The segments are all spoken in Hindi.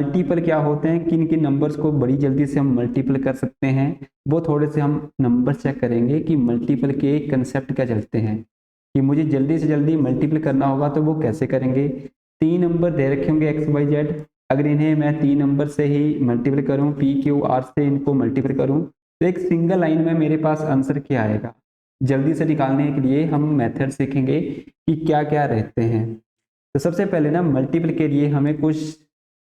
मल्टीपल क्या होते हैं, किन किन नंबर्स को बड़ी जल्दी से हम मल्टीपल कर सकते हैं, वो थोड़े से हम नंबर चेक करेंगे कि मल्टीपल के कंसेप्ट क्या चलते हैं, कि मुझे जल्दी से जल्दी मल्टीपल करना होगा तो वो कैसे करेंगे। 3 नंबर दे रखे होंगे एक्स वाई जेड, अगर इन्हें मैं 3 नंबर से ही मल्टीपल करूँ, पी क्यू आर से इनको मल्टीपल करूँ, तो एक सिंगल लाइन में मेरे पास आंसर क्या आएगा। जल्दी से निकालने के लिए हम मेथड सीखेंगे कि क्या क्या रहते हैं। तो सबसे पहले ना मल्टीपल के लिए हमें कुछ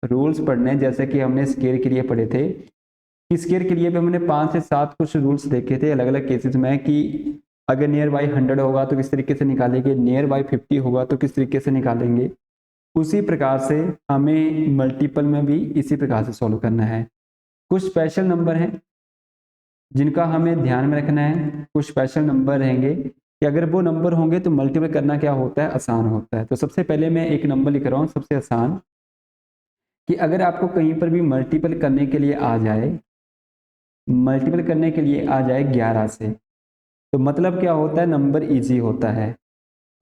रूल्स पढ़ने हैं, जैसे कि हमने स्केयर के लिए पढ़े थे कि स्केयर के लिए भी हमने 5 से 7 कुछ रूल्स देखे थे अलग अलग केसेस में, कि अगर नियर बाई 100 होगा तो किस तरीके से निकालेंगे, नियर बाई 50 होगा तो किस तरीके से निकालेंगे। उसी प्रकार से हमें मल्टीपल में भी इसी प्रकार से सॉल्व करना है। कुछ स्पेशल नंबर हैं जिनका हमें ध्यान में रखना है, कुछ स्पेशल नंबर रहेंगे कि अगर वो नंबर होंगे तो मल्टीपल करना क्या होता है, आसान होता है। तो सबसे पहले मैं एक नंबर लिख रहा हूँ सबसे आसान, कि अगर आपको कहीं पर भी मल्टीपल करने के लिए आ जाए, मल्टीपल करने के लिए आ जाए 11 से, तो मतलब क्या होता है, नंबर इजी होता है।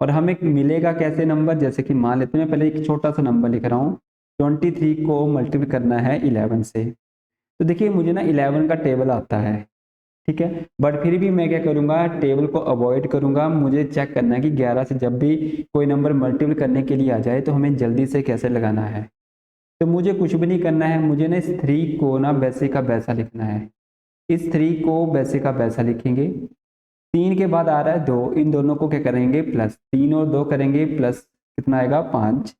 और हमें मिलेगा कैसे नंबर, जैसे कि मान लेते हैं, मैं पहले एक छोटा सा नंबर लिख रहा हूँ, 23 को मल्टीपल करना है 11 से। तो देखिए मुझे ना 11 का टेबल आता है, ठीक है, बट फिर भी मैं क्या करूँगा, टेबल को अवॉइड करूँगा। मुझे चेक करना है कि 11 से जब भी कोई नंबर मल्टीपल करने के लिए आ जाए तो हमें जल्दी से कैसे लगाना है। तो मुझे कुछ भी नहीं करना है, मुझे ना इस 3 को ना वैसे का वैसा लिखना है। इस 3 को वैसे का वैसा लिखेंगे। 3 के बाद आ रहा है 2, इन दोनों को क्या करेंगे, प्लस 3 और 2 करेंगे, प्लस कितना आएगा 5।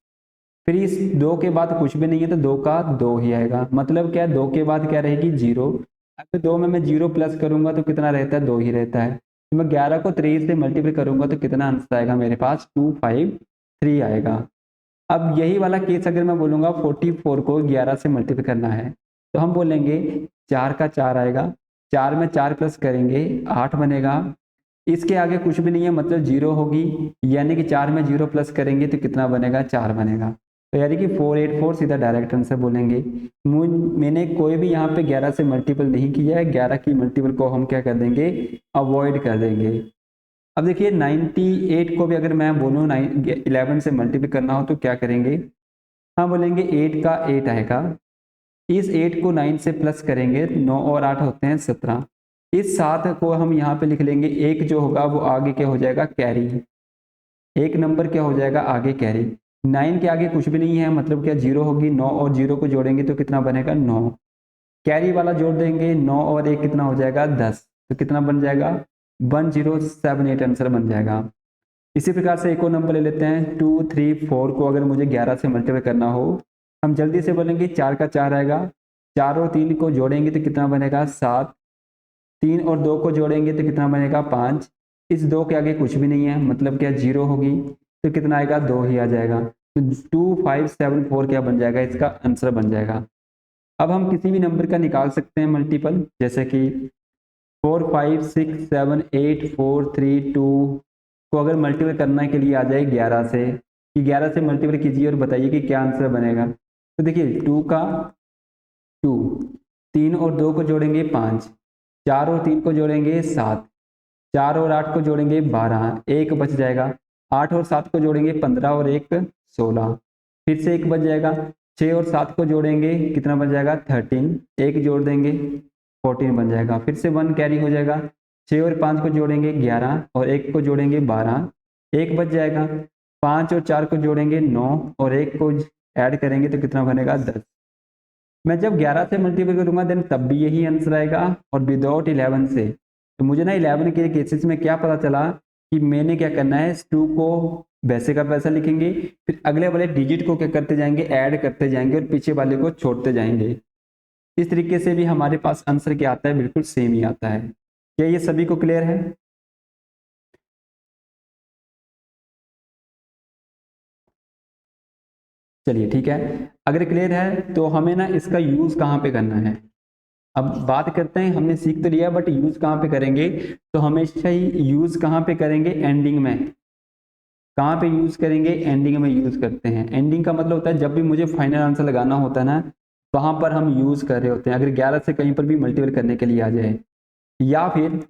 फिर इस 2 के बाद कुछ भी नहीं है तो 2 का 2 ही आएगा, मतलब क्या है, 2 के बाद क्या रहेगी, 0। अब 2 में मैं 0 प्लस करूंगा तो कितना रहता है, 2 ही रहता है। तो मैं 11 को 3 से मल्टीप्लाई करूंगा तो कितना आंसर आएगा मेरे पास, 253 आएगा। अब यही वाला केस अगर मैं बोलूंगा 44 को 11 से मल्टीप्लाई करना है, तो हम बोलेंगे 4 का 4 आएगा, 4 में 4 प्लस करेंगे 8 बनेगा। इसके आगे कुछ भी नहीं है, मतलब 0 होगी, यानी कि 4 में 0 प्लस करेंगे तो कितना बनेगा, 4 बनेगा। तो यानी कि 484 सीधा डायरेक्ट आंसर बोलेंगे। मैंने कोई भी यहाँ पे 11 से मल्टीपल नहीं किया है, 11 की मल्टीपल को हम क्या कर देंगे, अवॉइड कर देंगे। अब देखिए 98 को भी अगर मैं बोलूँ 11 से मल्टीपल करना हो तो क्या करेंगे, हाँ बोलेंगे 8 का 8 आएगा। इस 8 को 9 से प्लस करेंगे, 9 और 8 होते हैं 17। इस 7 को हम यहाँ पे लिख लेंगे, एक जो होगा वो आगे क्या हो जाएगा, कैरी। एक नंबर क्या हो जाएगा आगे, कैरी। 9 के आगे कुछ भी नहीं है, मतलब क्या 0 होगी, 9 और 0 को जोड़ेंगे तो कितना बनेगा, 9। कैरी वाला जोड़ देंगे, 9 और 1 कितना हो जाएगा, 10। तो कितना बन जाएगा, 1078 आंसर बन जाएगा। इसी प्रकार से एक और नंबर ले लेते हैं, 234 को अगर मुझे 11 से मल्टीप्लाई करना हो, हम जल्दी से बोलेंगे 4 का 4 आएगा, 4 और 3 को जोड़ेंगे तो कितना बनेगा, 7। 3 और 2 को जोड़ेंगे तो कितना बनेगा, 5। इस 2 के आगे कुछ भी नहीं है, मतलब क्या 0 होगी, तो कितना आएगा, 2 ही आ जाएगा। तो 2574 क्या बन जाएगा, इसका आंसर बन जाएगा। अब हम किसी भी नंबर का निकाल सकते हैं मल्टीपल, जैसे कि 4567843 2 को अगर मल्टीपल करने के लिए आ जाए 11 से, कि 11 से मल्टीपल कीजिए और बताइए कि क्या आंसर बनेगा। तो देखिए 2 का 2, 3 और 2 को जोड़ेंगे 5, 4 और 3 को जोड़ेंगे 7, 4 और 8 को जोड़ेंगे 12, एक बच जाएगा। 8 और 7 को जोड़ेंगे 15 और 1 16, फिर से एक बच जाएगा। 6 और 7 को जोड़ेंगे कितना बच जाएगा, 13, एक जोड़ देंगे 14 बन जाएगा। फिर से 1 कैरी हो जाएगा। 6 और 5 को जोड़ेंगे 11 और 1 को जोड़ेंगे 12, एक बच जाएगा। 5 और 4 को जोड़ेंगे 9 और 1 को ऐड करेंगे तो कितना बनेगा, 10। मैं जब 11 से मल्टीप्लाई करूंगा देन तब भी यही आंसर आएगा, और विदाउट 11 से। तो मुझे ना 11 के केसेस में क्या पता चला कि मैंने क्या करना है, इस 2 को वैसे का वैसा लिखेंगे, फिर अगले वाले डिजिट को क्या करते जाएंगे, ऐड करते जाएंगे और पीछे वाले को छोड़ते जाएंगे। इस तरीके से भी हमारे पास आंसर क्या आता है, बिल्कुल सेम ही आता है। क्या ये सभी को क्लियर है? चलिए ठीक है, अगर क्लियर है तो हमें ना इसका यूज कहाँ पे करना है। अब बात करते हैं, हमने सीख तो लिया बट यूज कहाँ पे करेंगे, तो हमेशा ही यूज कहाँ पे करेंगे, एंडिंग में। कहाँ पे यूज करेंगे, एंडिंग में यूज करते हैं। एंडिंग का मतलब होता है जब भी मुझे फाइनल आंसर लगाना होता है ना, वहां पर हम यूज कर रहे होते हैं, अगर 11 से कहीं पर भी मल्टीपल करने के लिए आ जाए, या फिर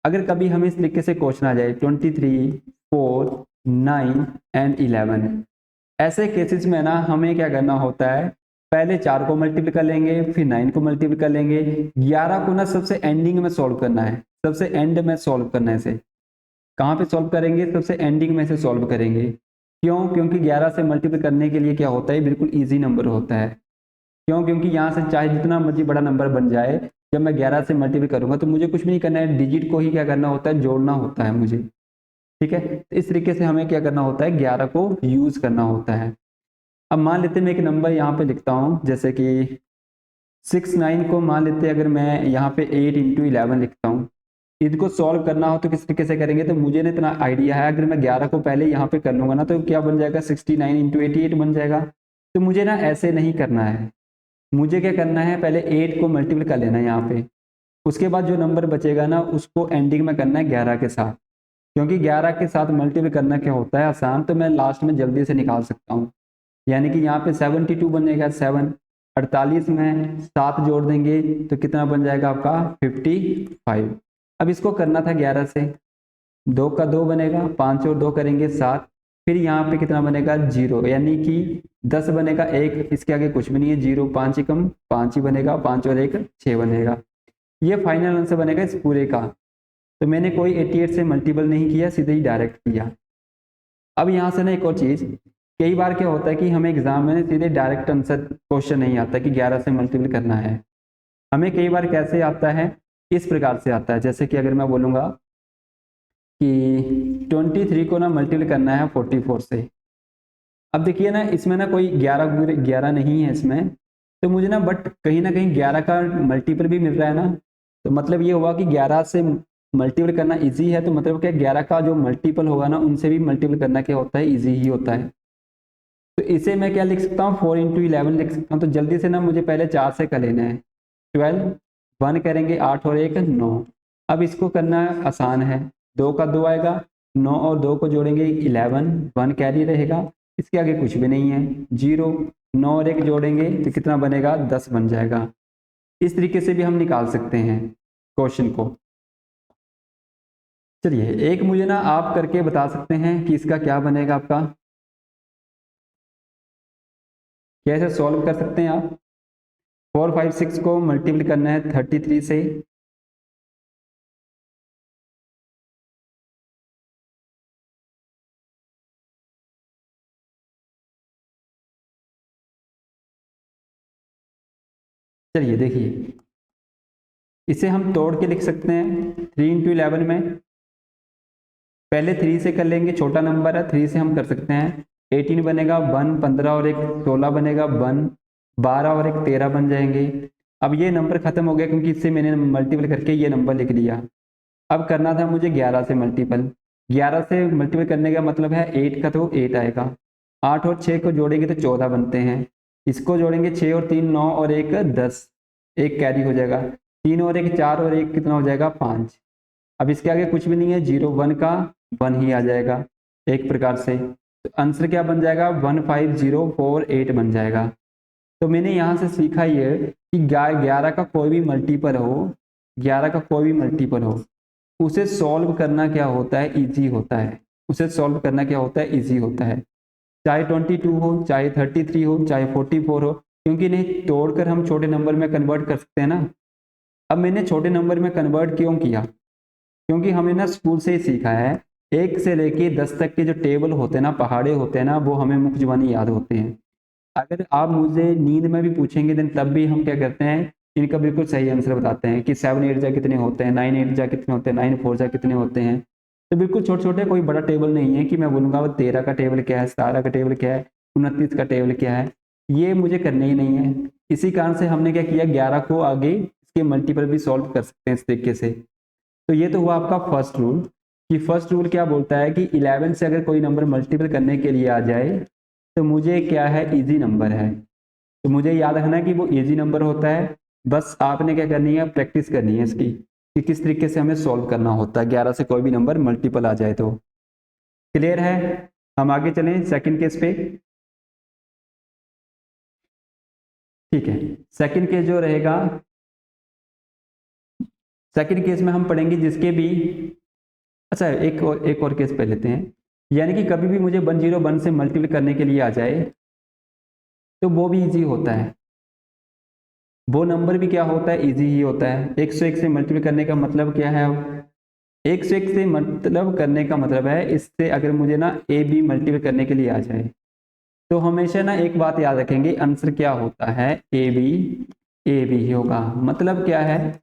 अगर कभी हमें इस तरीके से क्वेश्चन आ जाए 23, 4, 9 एंड 11, ऐसे केसेस में ना हमें क्या करना होता है, पहले 4 को मल्टीप्लाई कर लेंगे, फिर 9 को मल्टीप्लाई कर लेंगे। 11 को ना सबसे एंडिंग में सॉल्व करना है, सबसे एंड में सॉल्व करना है इसे। कहाँ पे सॉल्व करेंगे? सबसे एंडिंग में से सॉल्व करेंगे। क्यों? क्योंकि 11 से मल्टीप्लाई करने के लिए क्या होता है, बिल्कुल ईजी नंबर होता है। क्यों? क्योंकि यहाँ से चाहे जितना मर्जी बड़ा नंबर बन जाए, जब मैं 11 से मल्टीप्लाई करूंगा तो मुझे कुछ भी नहीं करना है, डिजिट को ही क्या करना होता है, जोड़ना होता है मुझे। ठीक है, तो इस तरीके से हमें क्या करना होता है, 11 को यूज करना होता है। अब मान लेते हैं मैं एक नंबर यहाँ पे लिखता हूँ, जैसे कि 6 9 को मान लेते हैं अगर मैं यहाँ पे 8 × 11 लिखता हूँ। इनको सॉल्व करना हो तो किस तरीके से करेंगे, तो मुझे ना इतना आइडिया है, अगर मैं 11 को पहले यहाँ पे कर लूंगा ना तो क्या बन जाएगा, 69 × 88 बन जाएगा। तो मुझे ना ऐसे नहीं करना है, मुझे क्या करना है, पहले 8 को मल्टीप्लाई कर लेना है यहाँ पे, उसके बाद जो नंबर बचेगा ना उसको एंडिंग में करना है 11 के साथ। क्योंकि 11 के साथ मल्टीप्लाई करना क्या होता है, आसान, तो मैं लास्ट में जल्दी से निकाल सकता हूँ। यानी कि यहाँ पे 72 बनेगा, 7 48 में 7 जोड़ देंगे तो कितना बन जाएगा आपका, 55। अब इसको करना था 11 से, 2 का 2 बनेगा, 5 और 2 करेंगे 7, फिर यहाँ पे कितना बनेगा, 0, यानी कि 10 बनेगा, 1 इसके आगे कुछ भी नहीं है, 0 5 ही कम 5 ही बनेगा, 5 और 1 6 बनेगा। ये फाइनल आंसर बनेगा इस पूरे का। तो मैंने कोई 88 से मल्टीपल नहीं किया, सीधे ही डायरेक्ट किया। अब यहाँ से ना एक और चीज़, कई बार क्या होता है कि हमें एग्जाम में सीधे डायरेक्ट आंसर क्वेश्चन नहीं आता कि 11 से मल्टीपल करना है। हमें कई बार कैसे आता है, इस प्रकार से आता है, जैसे कि अगर मैं बोलूँगा कि 23 को ना मल्टीपल करना है 44 से। अब देखिए ना इसमें ना कोई 11 नहीं है इसमें, तो मुझे ना बट कहीं ना कहीं 11 का मल्टीपल भी मिल रहा है ना, तो मतलब ये हुआ कि 11 से मल्टीपल करना इजी है, तो मतलब क्या 11 का जो मल्टीपल होगा ना उनसे भी मल्टीपल करना क्या होता है, इजी ही होता है। तो इसे मैं क्या लिख सकता हूँ, 4 × 11 लिख सकता हूँ। तो जल्दी से ना मुझे पहले 4 से कर लेना है, 12 1 करेंगे, 8 और 1 9। अब इसको करना आसान है, 2 का 2 आएगा, 9 और 2 को जोड़ेंगे 11, 1 कैरी रहेगा, इसके आगे कुछ भी नहीं है, 0 9 और 1 जोड़ेंगे तो कितना बनेगा, 10 बन जाएगा। इस तरीके से भी हम निकाल सकते हैं क्वेश्चन को। चलिए एक मुझे ना आप करके बता सकते हैं कि इसका क्या बनेगा आपका, कैसे सॉल्व कर सकते हैं आप। 4 5 6 को मल्टीप्लाई करना है 33 से, चलिए देखिए इसे हम तोड़ के लिख सकते हैं 3 × 11 में। पहले 3 से कर लेंगे, छोटा नंबर है, 3 से हम कर सकते हैं, 18 बनेगा, 1 15 और 1 16 बनेगा, 1 12 और 1 13 बन जाएंगे। अब ये नंबर खत्म हो गया क्योंकि इससे मैंने मल्टीपल करके ये नंबर लिख लिया। अब करना था मुझे 11 से मल्टीपल, 11 से मल्टीपल करने का मतलब है 8 का तो 8 आएगा, 8 और 6 को जोड़ेंगे तो 14 बनते हैं, इसको जोड़ेंगे 6 और 3 9 और 1 10, एक कैरी हो जाएगा, 3 और 1 4 और 1 कितना हो जाएगा, 5। अब इसके आगे कुछ भी नहीं है, 0 1 का 1 ही आ जाएगा एक प्रकार से। तो आंसर क्या बन जाएगा, 15048 बन जाएगा। तो मैंने यहाँ से सीखा ये कि 11 का कोई भी मल्टीपल हो, 11 का कोई भी मल्टीपल हो, उसे सॉल्व करना क्या होता है, इजी होता है। उसे सॉल्व करना क्या होता है, इजी होता है। चाहे 22 हो, चाहे 33 हो, चाहे 44 हो, क्योंकि इन्हें तोड़कर हम छोटे नंबर में कन्वर्ट कर सकते हैं ना। अब मैंने छोटे नंबर में कन्वर्ट क्यों किया, क्योंकि हमने ना स्कूल से ही सीखा है, 1 से लेके 10 तक के जो टेबल होते हैं ना, पहाड़े होते हैं ना, वो हमें मुख्य जुबानी याद होते हैं। अगर आप मुझे नींद में भी पूछेंगे दिन तब भी हम क्या करते हैं, इनका बिल्कुल सही आंसर बताते हैं कि 7 8 जा कितने होते हैं, 9 8 जा कितने होते हैं, 9 4 जा कितने होते हैं। तो बिल्कुल छोटे छोटे, कोई बड़ा टेबल नहीं है कि मैं बोलूँगा वो 13 का टेबल क्या है, 17 का टेबल क्या है, 29 का टेबल क्या है, ये मुझे करने ही नहीं है। इसी कारण से हमने क्या किया, 11 को आगे इसके मल्टीपल भी सॉल्व कर सकते हैं इस तरीके से। तो ये तो हुआ आपका फर्स्ट रूल, कि फर्स्ट रूल क्या बोलता है कि 11 से अगर कोई नंबर मल्टीपल करने के लिए आ जाए तो मुझे क्या है, इजी नंबर है। तो मुझे याद रखना है कि वो इजी नंबर होता है, बस आपने क्या करनी है, प्रैक्टिस करनी है इसकी कि किस तरीके से हमें सॉल्व करना होता है 11 से कोई भी नंबर मल्टीपल आ जाए तो। क्लियर है, हम आगे चलें सेकंड केस पे। ठीक है, सेकंड केस जो रहेगा, सेकंड केस में हम पढ़ेंगे जिसके भी, अच्छा एक और केस पढ़ लेते हैं। यानी कि कभी भी मुझे 101 से मल्टीपल करने के लिए आ जाए तो वो भी इजी होता है। वो नंबर भी क्या होता है, इजी ही होता है। 101 से मल्टीप्लाई करने का मतलब क्या है, अब 101 से मतलब करने का मतलब है इससे अगर मुझे ना ए बी मल्टीप्लाई करने के लिए आ जाए, तो हमेशा ना एक बात याद रखेंगे, आंसर क्या होता है, ए बी ही होगा। मतलब क्या है,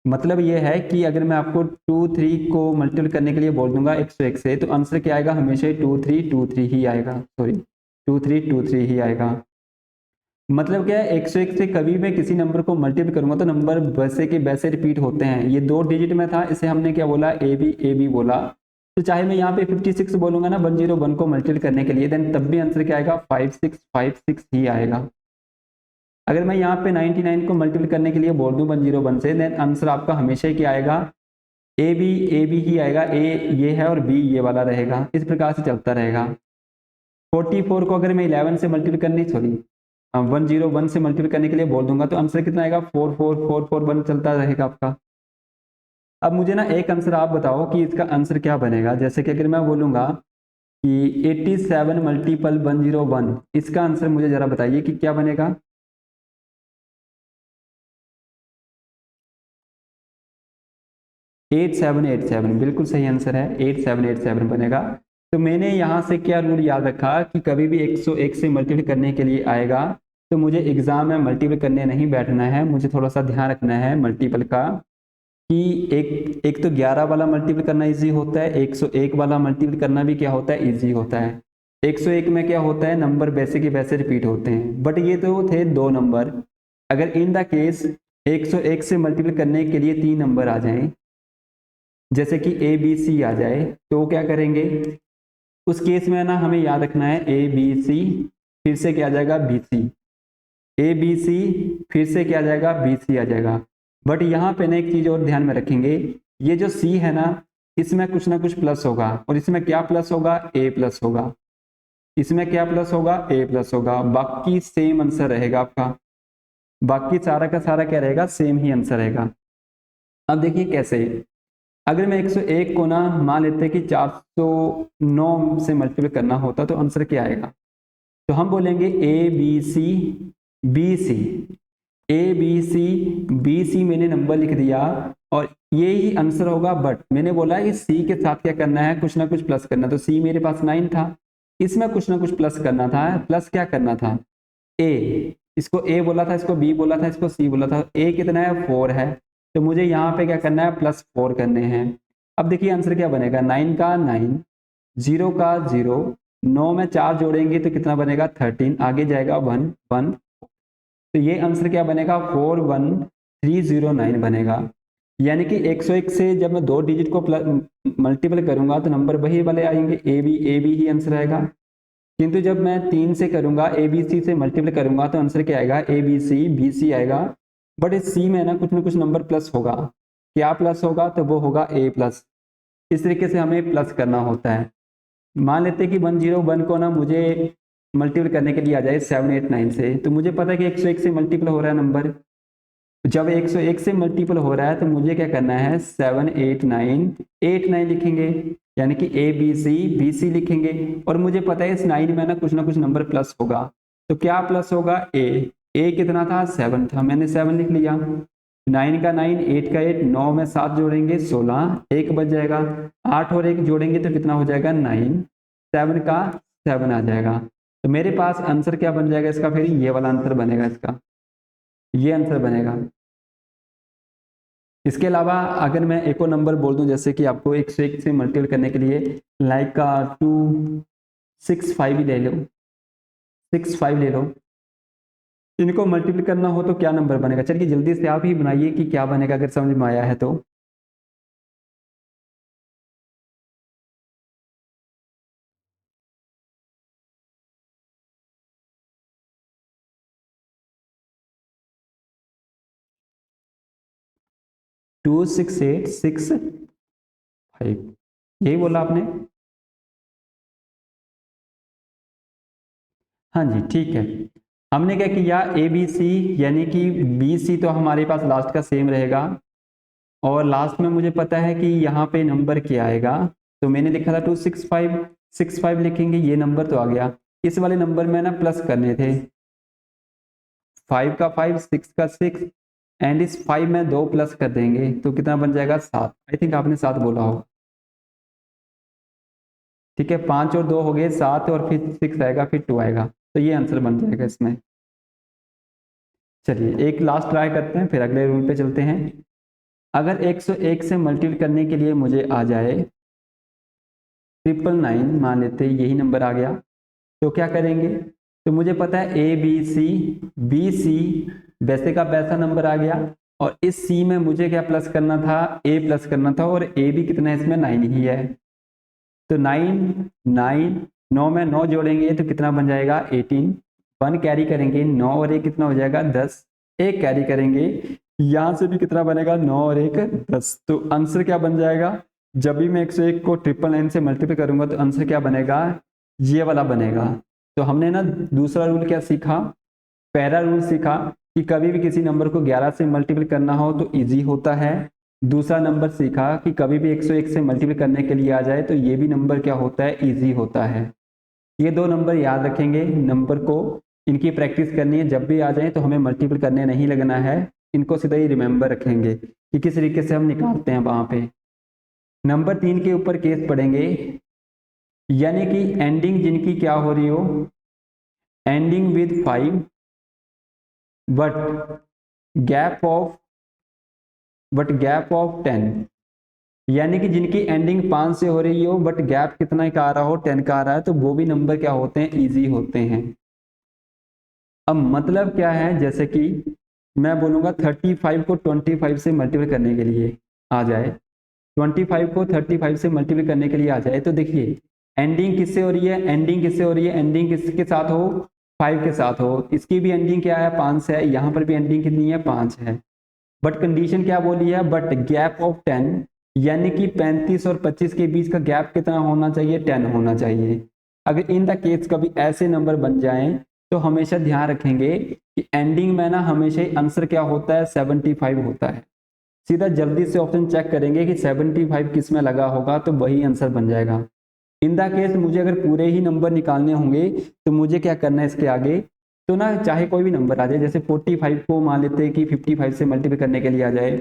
मतलब ये है कि अगर मैं आपको 2 3 को मल्टीप्लाई करने के लिए बोल दूंगा 101 से, तो आंसर क्या आएगा, हमेशा 2 3 ही आएगा, सॉरी 2 3 ही आएगा। मतलब क्या है, 101 से कभी मैं किसी नंबर को मल्टीप्लाई करूंगा तो नंबर वैसे के वैसे रिपीट होते हैं। ये 2 डिजिट में था, इसे हमने क्या बोला, ए बी बोला। तो चाहे मैं यहाँ पे 56 बोलूंगा ना 101 को मल्टीप्लाई करने के लिए, देन तब भी आंसर क्या आएगा, 5656 ही आएगा। अगर मैं यहाँ पे 99 को मल्टीप्लाई करने के लिए बोल दूं 101 से, देन आंसर आपका हमेशा ही क्या आएगा, ए बी ही आएगा। ए ये है और बी ये वाला रहेगा, इस प्रकार से चलता रहेगा। 44 को अगर मैं 11 से मल्टीप्लाई करनी, सॉरी 101 से मल्टीप्लाई करने के लिए बोल दूंगा, तो आंसर कितना आएगा, 44441 चलता रहेगा आपका। अब मुझे ना एक आंसर आप बताओ कि इसका आंसर क्या बनेगा। जैसे कि अगर मैं बोलूंगा कि 87 मल्टीपल 101, इसका आंसर मुझे जरा बताइए कि क्या बनेगा। 8787 बिल्कुल सही आंसर है, 8787 बनेगा। तो मैंने यहाँ से क्या रूल याद रखा कि कभी भी 101 से मल्टीप्लाई करने के लिए आएगा तो मुझे एग्जाम में मल्टीपल करने नहीं बैठना है, मुझे थोड़ा सा ध्यान रखना है मल्टीपल का, कि एक एक तो 11 वाला मल्टीपल करना इजी होता है, 101 वाला मल्टीपल करना भी क्या होता है, इजी होता है। 101 में क्या होता है, नंबर वैसे के वैसे रिपीट होते हैं, बट ये तो थे दो नंबर। अगर इन द केस 101 से मल्टीपल करने के लिए 3 नंबर आ जाएं, जैसे कि ए बी सी आ जाए, तो क्या करेंगे उस केस में ना, हमें याद रखना है ए बी सी फिर से क्या आ जाएगा, बी सी, ए बी सी फिर से क्या आ जाएगा, बी सी आ जाएगा। बट यहाँ पे ना एक चीज और ध्यान में रखेंगे, ये जो सी है ना, इसमें कुछ ना कुछ प्लस होगा, और इसमें क्या प्लस होगा, ए प्लस होगा। इसमें क्या प्लस होगा, ए प्लस होगा। बाकी सेम आंसर रहेगा आपका, बाकी सारा का सारा क्या रहेगा, सेम ही आंसर रहेगा। अब देखिए कैसे, अगर मैं 101 को ना मान लेते हैं कि 409 से मल्टीप्लाई करना होता तो आंसर क्या आएगा, तो हम बोलेंगे A B C B C, A B C B C मैंने नंबर लिख दिया और ये ही आंसर होगा। बट मैंने बोला कि सी के साथ क्या करना है, कुछ ना कुछ प्लस करना। तो सी मेरे पास 9 था, इसमें कुछ ना कुछ प्लस करना था। प्लस क्या करना था, ए, इसको ए बोला था, इसको बी बोला था, इसको सी बोला था। ए कितना है, 4 है, तो मुझे यहाँ पे क्या करना है, +4 करने हैं। अब देखिए आंसर क्या बनेगा, 9 का 9, 0 का 0, 9 में 4 जोड़ेंगे तो कितना बनेगा, 13, आगे जाएगा 1 1, तो ये आंसर क्या बनेगा, 41309 बनेगा। यानी कि 101 से जब मैं 2 डिजिट को मल्टीपल करूंगा तो नंबर वही वाले आएंगे, ए बी ही आंसर आएगा। किंतु जब मैं 3 से करूंगा, ए बी सी से मल्टीपल करूंगा, तो आंसर क्या आएगा, ए बी सी आएगा। बट इस सी में ना कुछ नंबर प्लस होगा, क्या प्लस होगा, तो वो होगा ए प्लस। इस तरीके से हमें प्लस करना होता है। मान लेते हैं कि 101 को ना मुझे मल्टीपल करने के लिए आ जाए 789 से, तो मुझे पता है कि 101 से मल्टीपल हो रहा है नंबर। जब 101 से मल्टीपल हो रहा है तो मुझे क्या करना है, 789 लिखेंगे, यानी कि ए बी सी लिखेंगे। और मुझे पता है इस 9 में ना कुछ नंबर प्लस होगा, तो क्या प्लस होगा, ए कितना था, 7 था, मैंने 7 लिख लिया। 9 का 9, 8 का 8, 9 में 7 जोड़ेंगे 16, 1 बच जाएगा। 8 और 1 जोड़ेंगे तो कितना हो जाएगा, 9, 7 का 7 आ जाएगा। तो मेरे पास आंसर क्या बन जाएगा इसका, फिर ये वाला आंसर बनेगा इसका, ये आंसर बनेगा। इसके अलावा अगर मैं एक और नंबर बोल दूं, जैसे कि आपको 101 से मल्टीपल करने के लिए लाइक का 265 ही ले लो, 65 ले लो, इनको मल्टीपल करना हो तो क्या नंबर बनेगा। चलिए जल्दी से आप ही बनाइए कि क्या बनेगा, अगर समझ में आया है तो। Two six eight six five यही बोला आपने, हाँ जी ठीक है। हमने क्या किया, ए बी सी, यानी कि बी सी तो हमारे पास लास्ट का सेम रहेगा, और लास्ट में मुझे पता है कि यहाँ पे नंबर क्या आएगा, तो मैंने लिखा था 265 लिखेंगे, ये नंबर तो आ गया। इस वाले नंबर में ना प्लस करने थे, 5 का 5, 6 का 6 एंड इस 5 में 2 प्लस कर देंगे तो कितना बन जाएगा 7। आई थिंक आपने 7 बोला होगा। ठीक है, 5 और 2 हो गए 7 और फिर 6 आएगा फिर 2 आएगा, तो ये आंसर बन जाएगा इसमें। चलिए एक लास्ट ट्राई करते हैं फिर अगले रूल पे चलते हैं। अगर 101 से मल्टीप्लाई करने के लिए मुझे आ जाए 999, मान लेते यही नंबर आ गया, तो क्या करेंगे? तो मुझे पता है ए बी सी वैसे का वैसा नंबर आ गया, और इस सी में मुझे क्या प्लस करना था? ए प्लस करना था, और ए भी कितना है इसमें? 9 ही है। तो 9 9 में 9 जोड़ेंगे तो कितना बन जाएगा? 18। 1 कैरी करेंगे, 9 और 1 कितना हो जाएगा? 10। 1 कैरी करेंगे, यहाँ से भी कितना बनेगा? 9 और 1 10। तो आंसर क्या बन जाएगा? जब भी मैं 101 को 999 से मल्टीप्लाई करूंगा तो आंसर क्या बनेगा? ये वाला बनेगा। तो हमने ना दूसरा रूल क्या सीखा? पहला रूल सीखा कि कभी भी किसी नंबर को 11 से मल्टीप्लाई करना हो तो इजी होता है। दूसरा नंबर सीखा कि कभी भी 101 से मल्टीप्लाई करने के लिए आ जाए तो ये भी नंबर क्या होता है? इजी होता है। ये दो नंबर याद रखेंगे, नंबर को इनकी प्रैक्टिस करनी है, जब भी आ जाए तो हमें मल्टीपल करने नहीं लगना है, इनको सीधा ही रिमेंबर रखेंगे कि किस तरीके से हम निकालते हैं वहां पे। नंबर 3 के ऊपर केस पढ़ेंगे, यानी कि एंडिंग जिनकी क्या हो रही हो? Ending with 5 but gap of 10, यानी कि जिनकी एंडिंग 5 से हो रही हो बट गैप कितना का आ रहा हो? 10 का आ रहा है, तो वो भी नंबर क्या होते हैं? इजी होते हैं। अब मतलब क्या है? जैसे कि मैं बोलूंगा 35 को 25 से मल्टीप्लाई करने के लिए आ जाए, 25 को 35 से मल्टीप्लाई करने के लिए आ जाए, तो देखिए एंडिंग किससे हो रही है? एंडिंग किससे हो रही है? एंडिंग किसके साथ हो? 5 के साथ हो। इसकी भी एंडिंग क्या है? 5 से है। यहाँ पर भी एंडिंग कितनी है? 5 है। बट कंडीशन क्या बोली है? बट गैप ऑफ 10, यानी कि 35 और 25 के बीच का गैप कितना होना चाहिए? 10 होना चाहिए। अगर इन द केस कभी ऐसे नंबर बन जाएं तो हमेशा ध्यान रखेंगे कि एंडिंग में ना हमेशा ही आंसर क्या होता है? 75 होता है। सीधा जल्दी से ऑप्शन चेक करेंगे कि 75 किस में लगा होगा, तो वही आंसर बन जाएगा। इन द केस मुझे अगर पूरे ही नंबर निकालने होंगे तो मुझे क्या करना है इसके आगे? तो ना चाहे कोई भी नंबर आ जाए, जैसे 45 को मान लेते हैं कि 55 से मल्टीप्लाई करने के लिए आ जाए,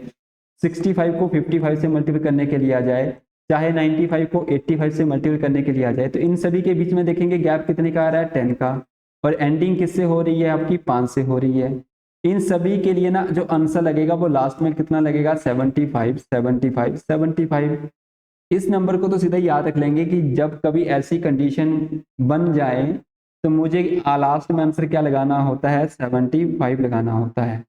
65 को 55 से मल्टीप्लाई करने के लिए आ जाए, चाहे 95 को 85 से मल्टीप्लाई करने के लिए आ जाए, तो इन सभी के बीच में देखेंगे गैप कितने का आ रहा है? 10 का। और एंडिंग किससे हो रही है? आपकी 5 से हो रही है। इन सभी के लिए ना जो आंसर लगेगा वो लास्ट में कितना लगेगा? 75 75 75। इस नंबर को तो सीधा याद रख लेंगे कि जब कभी ऐसी कंडीशन बन जाए तो मुझे लास्ट में आंसर क्या लगाना होता है? 75 लगाना होता है।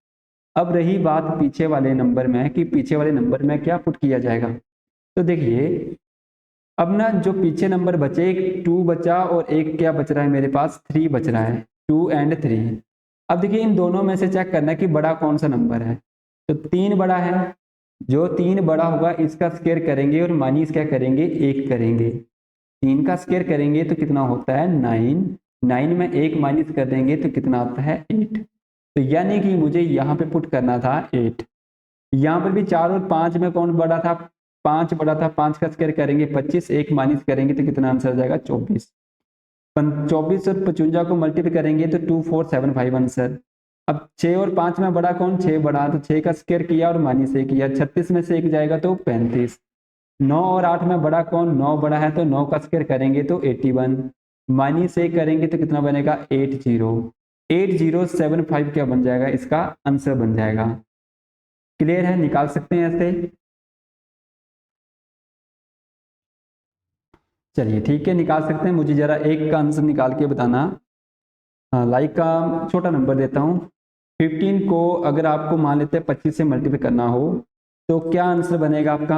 अब रही बात पीछे वाले नंबर में कि पीछे वाले नंबर में क्या पुट किया जाएगा, तो देखिए अब ना जो पीछे नंबर बचे, एक 2 बचा और एक क्या बच रहा है मेरे पास? 3 बच रहा है, 2 एंड 3। अब देखिए इन दोनों में से चेक करना है कि बड़ा कौन सा नंबर है, तो 3 बड़ा है। जो 3 बड़ा होगा इसका स्क्वायर करेंगे और माइनस क्या करेंगे? 1 करेंगे। 3 का स्क्वायर करेंगे तो कितना होता है? 9। 9 में 1 माइनस कर देंगे तो कितना आता है? 8। तो यानी कि मुझे यहाँ पे पुट करना था 8। यहाँ पर भी 4 और 5 में कौन बड़ा था? 5 बड़ा था। 5 का स्क्वायर करेंगे 25, 1 माइनस करेंगे तो कितना आंसर आ जाएगा? 24। 24 और 55 को मल्टीप्लाई करेंगे तो 2475 आंसर। अब 6 और 5 में बड़ा कौन? 6 बड़ा, तो 6 का स्क्वायर किया और माइनस 1 किया, 36 में से 1 जाएगा तो 35। 9 और 8 में बड़ा कौन? 9 बड़ा है, तो 9 का स्क्वायर करेंगे तो 81, माइनस 1 करेंगे तो कितना बनेगा? 8075 क्या बन जाएगा? इसका आंसर बन जाएगा। क्लियर है? निकाल सकते हैं ऐसे। चलिए ठीक है, निकाल सकते हैं। मुझे जरा एक का आंसर निकाल के बताना। लाइक का छोटा नंबर देता हूँ। 15 को अगर आपको मान लेते हैं 25 से मल्टीप्लाई करना हो तो क्या आंसर बनेगा आपका?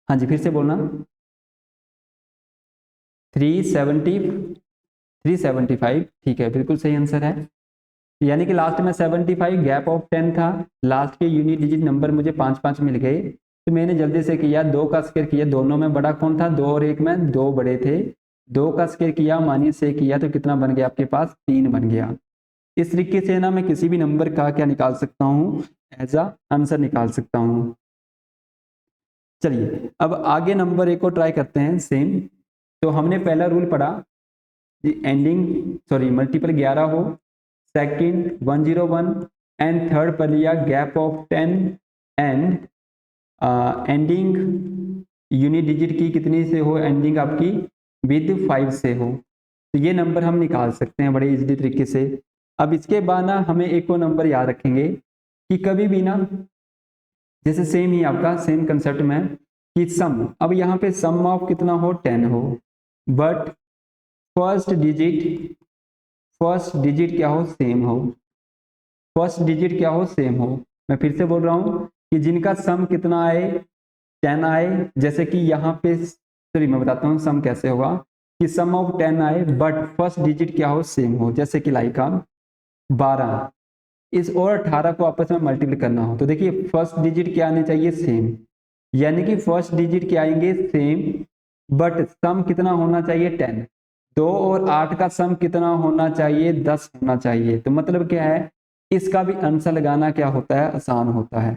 हाँ जी, फिर से बोलना। 375। ठीक है, बिल्कुल सही आंसर है। यानी कि लास्ट में 75, गैप ऑफ 10 था, लास्ट के यूनिट डिजिट नंबर मुझे 5 5 मिल गए, तो मैंने जल्दी से किया, 2 का स्क्वायर किया। दोनों में बड़ा कौन था? 2 और 1 में 2 बड़े थे। 2 का स्क्वायर किया, माइनस से किया तो कितना बन गया आपके पास? 3 बन गया। इस तरीके से ना मैं किसी भी नंबर का क्या निकाल सकता हूँ? एज अ आंसर निकाल सकता हूँ। चलिए अब आगे नंबर 1 को ट्राई करते हैं सेम। तो हमने पहला रूल पढ़ा एंडिंग सॉरी मल्टीपल 11 हो, सेकंड 101 एंड थर्ड पर लिया gap of 10 and ending unit digit की कितनी से हो, एंडिंग आपकी विद 5 से हो, तो ये नंबर हम निकाल सकते हैं बड़े इजीली तरीके से। अब इसके बाद ना हमें एक और नंबर याद रखेंगे कि कभी भी ना जैसे सेम ही आपका सेम कंसेप्ट में कि सम, अब यहाँ पे सम ऑफ कितना हो 10 हो, बट फर्स्ट डिजिट क्या हो सेम हो, फर्स्ट डिजिट क्या हो सेम हो। मैं फिर से बोल रहा हूँ कि जिनका सम कितना आए 10 आए, जैसे कि यहाँ पे सॉरी मैं बताता हूँ सम कैसे होगा कि सम ऑफ 10 आए बट फर्स्ट डिजिट क्या हो सेम हो, जैसे कि लाइक 12 इस और 18 को आपस में मल्टीप्लाई करना हो, तो देखिए फर्स्ट डिजिट क्या आने चाहिए सेम, यानी कि फर्स्ट डिजिट क्या आएंगे सेम, बट सम कितना होना चाहिए 10, 2 और 8 का सम कितना होना चाहिए 10 होना चाहिए। तो मतलब क्या है, इसका भी आंसर लगाना क्या होता है आसान होता है।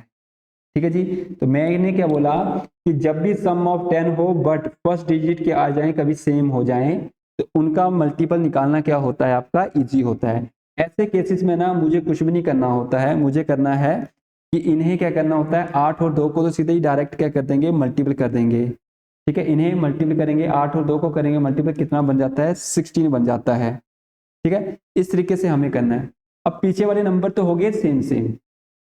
ठीक है जी, तो मैंने क्या बोला कि जब भी सम ऑफ 10 हो बट फर्स्ट डिजिट के आ जाए कभी सेम हो जाए तो उनका मल्टीपल निकालना क्या होता है आपका इजी होता है। ऐसे केसेस में ना मुझे कुछ भी नहीं करना होता है, मुझे करना है कि इन्हें क्या करना होता है 8 और 2 को तो सीधे ही डायरेक्ट क्या कर देंगे मल्टीपल कर देंगे। ठीक है, इन्हें मल्टीपल करेंगे 8 और 2 को करेंगे मल्टीपल, कितना बन जाता है 16 बन जाता है। ठीक है, इस तरीके से हमें करना है। अब पीछे वाले नंबर तो हो गए सेम सेम,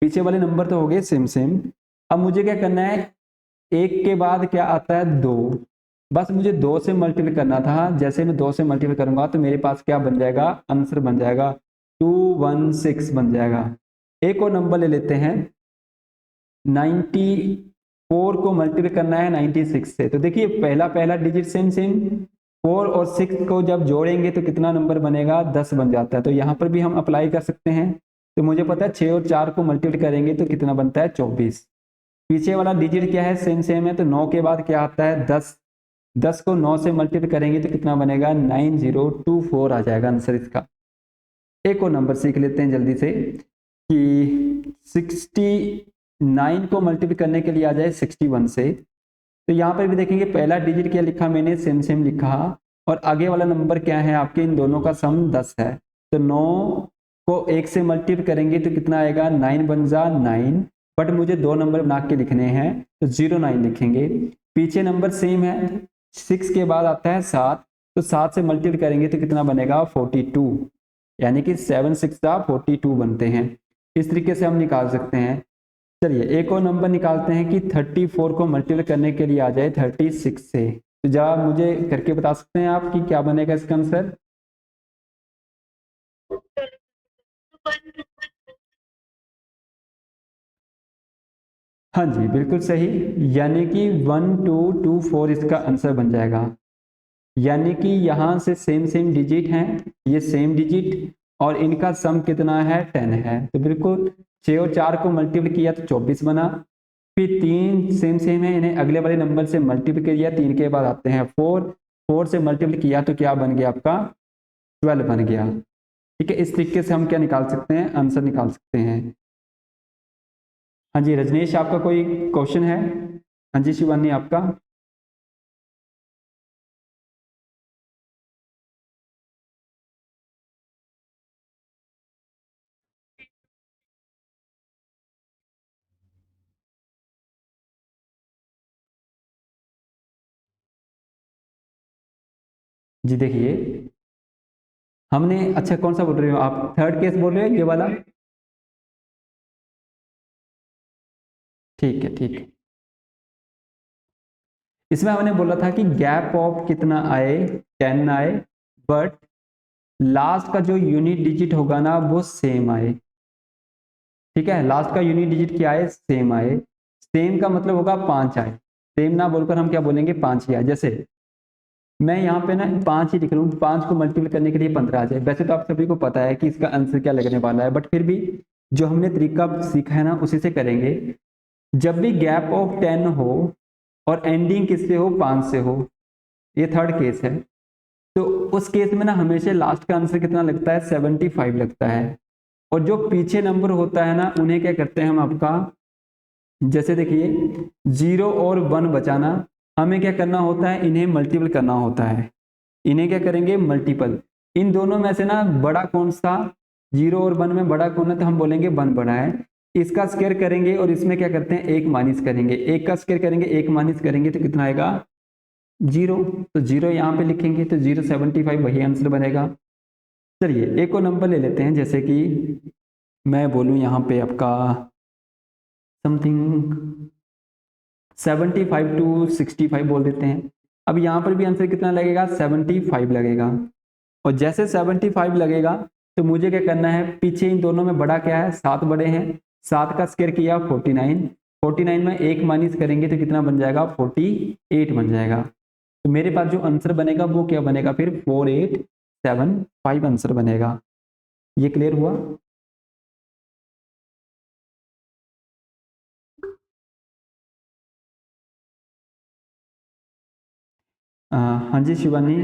पीछे वाले नंबर तो हो गए सेम सेम, अब मुझे क्या करना है एक के बाद क्या आता है 2, बस मुझे 2 से मल्टीप्लाई करना था। जैसे मैं 2 से मल्टीप्लाई करूंगा तो मेरे पास क्या बन जाएगा आंसर बन जाएगा 216 बन जाएगा। एक और नंबर ले लेते हैं 94 को मल्टीप्लाई करना है 96 से, तो देखिए पहला पहला डिजिट सेम सेम, 4 और 6 को जब जोड़ेंगे तो कितना नंबर बनेगा 10 बन जाता है। तो यहाँ पर भी हम अप्लाई कर सकते हैं, तो मुझे पता है 6 और 4 को मल्टीप्लाई करेंगे तो कितना बनता है 24। पीछे वाला डिजिट क्या है सेम सेम है, तो 9 के बाद क्या आता है 10, 10 को 9 से मल्टीप्लाई करेंगे तो कितना बनेगा 9024 आ जाएगा आंसर इसका। एक और नंबर सीख लेते हैं जल्दी से कि 69 को मल्टीप्लाई करने के लिए आ जाए 61 से, तो यहाँ पर भी देखेंगे पहला डिजिट क्या लिखा मैंने सेम सेम लिखा और आगे वाला नंबर क्या है आपके इन दोनों का सम 10 है, तो 9 को 1 से मल्टीप्लाई करेंगे तो कितना आएगा 9 बन जा 9, बट मुझे 2 नंबर बना के लिखने हैं तो 09 लिखेंगे। पीछे नंबर सेम है 6 के बाद आता है 7, तो 7 से मल्टीप्लाई करेंगे तो कितना बनेगा 42, यानी कि 7 6 42 बनते हैं। इस तरीके से हम निकाल सकते हैं। चलिए एक और नंबर निकालते हैं कि 34 को मल्टीप्लाई करने के लिए आ जाए 36 से, तो जरा मुझे करके बता सकते हैं आप कि क्या बनेगा इसका आंसर। हाँ जी बिल्कुल सही, यानी कि 1224 इसका आंसर बन जाएगा। यानी कि यहाँ से सेम सेम डिजिट हैं, ये सेम डिजिट और इनका सम कितना है 10 है, तो बिल्कुल 6 और 4 को मल्टीप्लाई किया तो 24 बना। फिर 3 सेम सेम है, इन्हें अगले वाले नंबर से मल्टीप्लाई किया, 3 के बाद आते हैं 4, 4 से मल्टीप्लाई किया तो क्या बन गया आपका 12 बन गया। ठीक है, इस तरीके से हम क्या निकाल सकते हैं आंसर निकाल सकते हैं। हाँ जी रजनीश आपका कोई क्वेश्चन है। हाँ जी शिवानी आपका। जी देखिए हमने, अच्छा कौन सा बोल रहे हो आप, थर्ड केस बोल रहे हो ये वाला। ठीक है ठीक है, इसमें हमने बोला था कि गैप ऑफ कितना आए 10 आए, बट लास्ट का जो यूनिट डिजिट होगा ना वो सेम आए। ठीक है, लास्ट का यूनिट डिजिट क्या आए सेम आए, सेम का मतलब होगा 5 आए, सेम ना बोलकर हम क्या बोलेंगे 5 ही आए। जैसे मैं यहाँ पे ना 5 ही लिख रहा हूँ, 5 को मल्टीप्लाई करने के लिए 15 आ जाए। वैसे तो आप सभी को पता है कि इसका आंसर क्या लगने वाला है, बट फिर भी जो हमने तरीका सीखा है ना उसी से करेंगे। जब भी गैप ऑफ 10 हो और एंडिंग किससे हो 5 से हो, ये थर्ड केस है, तो उस केस में ना हमेशा लास्ट का आंसर कितना लगता है 75 लगता है। और जो पीछे नंबर होता है ना उन्हें क्या करते हैं हम आपका, जैसे देखिए 0 और 1 बचाना, हमें क्या करना होता है इन्हें मल्टीपल करना होता है। इन्हें क्या करेंगे मल्टीपल। इन दोनों में से ना बड़ा कौन सा, 0 और 1 में बड़ा कौन है, तो हम बोलेंगे 1 बड़ा है। इसका स्क्वायर करेंगे और इसमें क्या करते हैं 1 माइनस करेंगे, 1 का स्क्वायर करेंगे 1 माइनस करेंगे तो कितना आएगा 0, तो 0 यहाँ पे लिखेंगे तो 075 वही आंसर बनेगा। चलिए एक और नंबर ले लेते हैं, जैसे कि मैं बोलूँ यहाँ पे आपका समथिंग 75 टू 65 बोल देते हैं। अब यहाँ पर भी आंसर कितना लगेगा 75 लगेगा, और जैसे 75 लगेगा तो मुझे क्या करना है, पीछे इन दोनों में बड़ा क्या है 7 बड़े हैं, 7 का स्क्वायर किया 49, 49 में 1 माइनस करेंगे तो कितना बन जाएगा 48 बन जाएगा। तो मेरे पास जो आंसर बनेगा वो क्या बनेगा फिर 4875 आंसर बनेगा। ये क्लियर हुआ? हाँ जी शिवानी।